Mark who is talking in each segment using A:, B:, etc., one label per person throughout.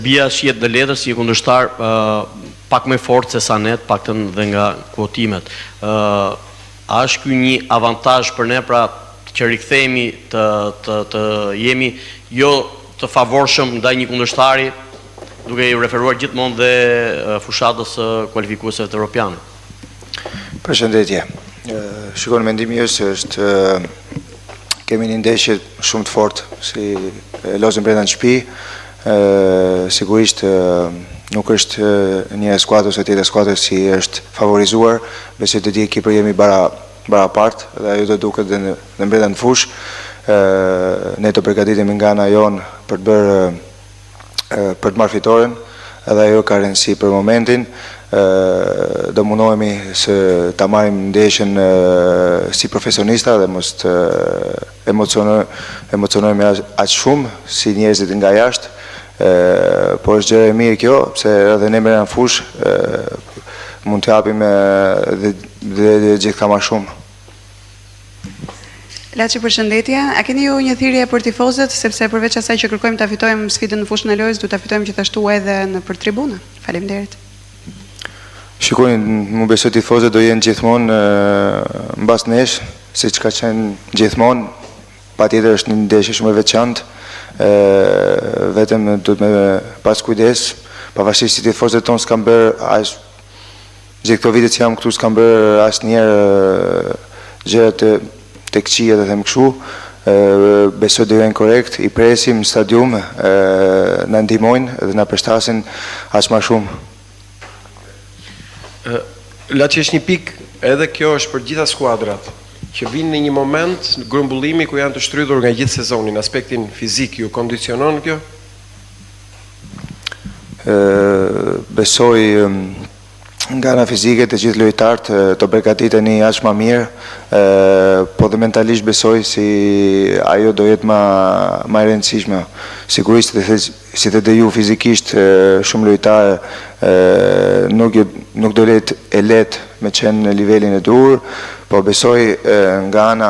A: Bia shihet në letër si kundërshtar pak më fort se Sanet, paktën dhe nga kuotimet. A është ky një avantazh për ne, pra që rikthehemi të jemi jo të favorshëm ndaj një kundërshtari, duke i referuar gjithmonë dhe fushatës kualifikuese të Europiane?
B: Përshëndetje. Shikoni, mendimi është kemi një ndeshje shumë të fortë, si lozëm brenda në shtëpi. Sigurisht nuk është një skuadër ose tjetër skuadër si është favorizuar, besoj të di ekipër jemi barapart dhe ajo do duket dhe në brenda në fush. Ne të përgatitemi nga ana jonë për të marrë fitoren, edhe ajo ka rëndësi për momentin. Do mundohemi se ta marrim ndeshjen si profesionista dhe mos të emocionojmë aq shumë si njerëzit nga jashtë. Por është gjë e mirë kjo, pse edhe ne në fush mund të japim dhe gjithka ma shumë.
C: Laçi, përshëndetje. A keni ju një thirrje për tifozët, sepse përveç asaj që kërkojmë ta fitojmë sfidën në fushën e lojës, du ta fitojmë gjithashtu edhe nëpër tribuna? Faleminderit.
B: Shikoni, më besoj tifozët do jenë gjithmonë mbas nesh, siç ka qenë gjithmonë. Patjetër është një ndeshje shumë e veçantë. Vetëm duhet me pas kujdes, pavarësisht si tifozët tonë s'kan bërë gjithë këto vite që jam këtu s'kan bërë asnjëherë gjëra të këqija, të them kështu. Besoj do jenë korrekt, i presim në stadium, na ndihmojnë dhe na përshtasin aq më shumë.
D: Laçi, është një pikë, edhe kjo është për gjitha skuadrat, që vinë në një moment në grumbullimi ku janë të shtrydhur nga gjithë sezoni, në aspektin fizik, ju kondicionon kjo?
B: Besoj nga ana fizike të gjithë lojtarët të përgatiteni aq më mirë, po dhe mentalisht besoj si ajo do jetë më e rëndësishme. Sigurisht si të ju fizikisht shumë lojtarë nuk do e letë me qenë në nivelin e dur, po besoj nga ana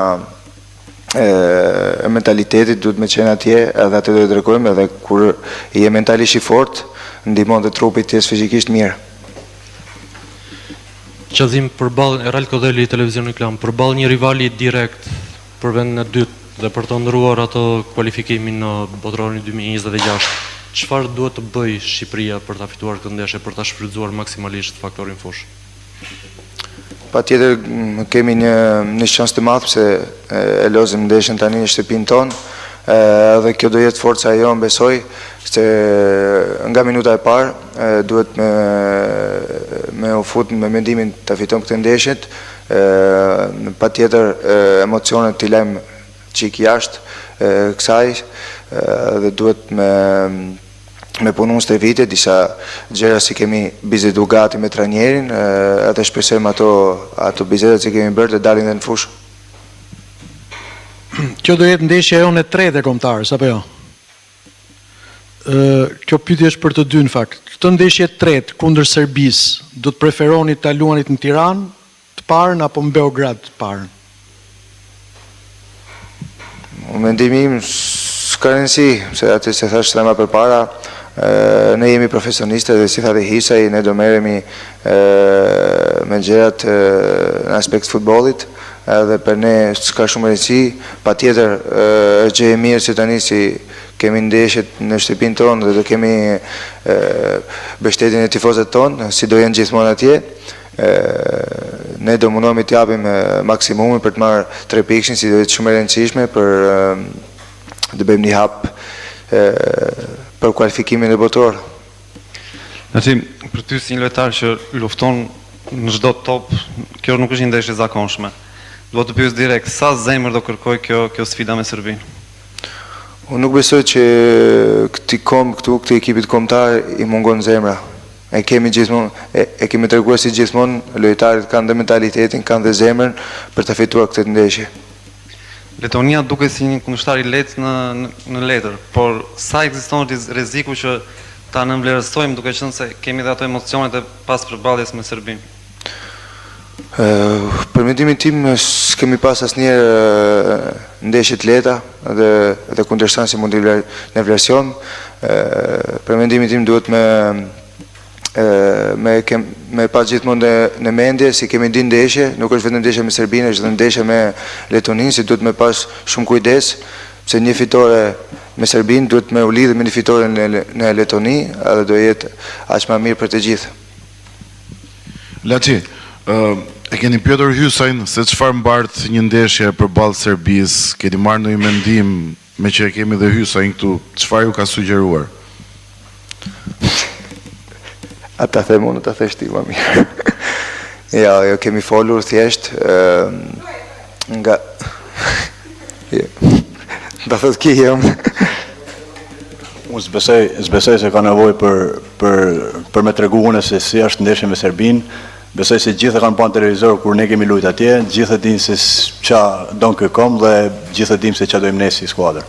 B: e mentalitetit duhet me qenë atje, edhe atë do të tregojmë, edhe kur je mentalisht i fort, ndihmon të trupit të jesh fizikisht mirë.
E: Qëllim përballë Real Kodeli Televizionit Klan, përballë një rivali direkt për vendin e dytë dhe për të ndëruar ato kualifikimin në botrorin 2026. Çfarë duhet të bëjë Shqipëria për ta fituar këtë ndeshje, për ta shfrytzuar maksimalisht faktorin fush?
B: Patjetër kemi një shans të madh pse e lozim ndeshjen tani në shtëpinë tonë. Dhe kjo do jetë forca e jonë, besoj, se nga minuta e parë duhet me u fut me mendimin të fitojmë këtë ndeshjet. Patjetër emocionet t'i lejmë çik jashtë kësaj dhe duhet me punu në vite, disa gjëra si kemi bizedu gati me trajnerin, edhe shpresojmë ato bizedat që kemi bërë të dalin dhe në fushë.
F: Kjo do jetë ndeshja jonë e tretë e kombëtarës, apo jo? Kjo pyetje është për të dy në fakt. Këtë ndeshje tretë kundër Serbisë, do të preferoni ta luanit në Tiranë të parën apo në Beograd të parën?
B: Mendimi im s'ka rëndësi, se atë se thash më përpara, ne jemi profesionistë dhe si tha dhe Hisaj, ne do merremi me gjërat në aspekt futbollit, edhe për ne s'ka shumë rëndësi. Patjetër është gjë e mirë se tani si kemi ndeshjet në shtëpinë tonë dhe do kemi mbështetjen e tifozëve tonë, si do jenë gjithmonë atje. Ne do mundohemi të japim maksimumin për të marrë 3 pikë, si do jetë shumë e rëndësishme për të bëjmë një hap për kualifikimin e botror.
G: Laçi, për ty si një lojtar që lufton në çdo top, kjo nuk është një ndeshje e zakonshme. Do të pyes direkt, sa zemër do kërkoj kjo sfida me Serbinë?
B: Unë nuk besoj që këti ekipit kombëtar i mungon zemra. E kemi treguar si gjithmonë, lojtarët kanë dhe mentalitetin, kanë dhe zemrën për të fituar këtë ndeshje.
G: Letonia duket si një kundërshtar i lehtë në letër, por sa ekziston rreziku që ta nënvlerësojmë duke qenë se kemi dhe ato emocionet e pas përballjes me Serbinë?
B: Për mendimin tim s'ka s'kemi pas asnjëherë ndeshje të lehta dhe kundërshtan si mundi në vlerësion. Për mendimin tim duhet me pa gjithmonë në mendje si kemi di ndeshje, nuk është vetëm ndeshja me Serbinë, është edhe ndeshja me Letoninë, si duhet me pas shumë kujdes, se një fitore me Serbinë duhet me u lidhë me një fitore në Letoni, edhe do jetë aq më mirë për të gjithë.
H: Laçi, e keni pyetur Hysajn se çfarë mbart një ndeshje përballë Serbisë? Keni marrë ndonjë mendim me që e kemi dhe Hysajn këtu? Çfarë ju ka sugjeruar?
B: Ata them unë, ta thesh ti më mirë. Jo, kemi folur thjesht nga ta thot ki jam.
I: Unë s'besoj se ka nevojë për me tregu unë se si është ndeshje me Serbinë. Besoj se gjithë kanë pa në televizor kur ne kemi luajtur atje, gjithë dinë se ç'a don kë kom dhe gjithë dinë se ç'a dojmë ne si skuadër.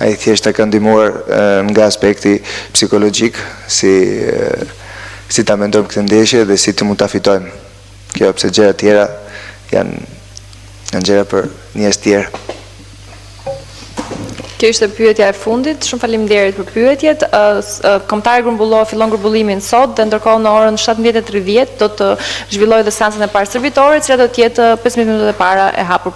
B: Ai thjesht ka ndihmuar nga aspekti psikologjik, si ta mendojmë këtë ndeshje dhe si të mund ta fitojmë. Kjo pse gjëra tjera janë gjëra për njerëz tjerë.
J: Kjo ishte pyetja e fundit. Shumë faleminderit për pyetjet. Kombëtari grumbullor fillon grumbullimin sot dhe ndërkohë në orën 17:30 do të zhvillojë dhe seancën e parë servitore, e cila do të jetë 15 minutat e para e hapur për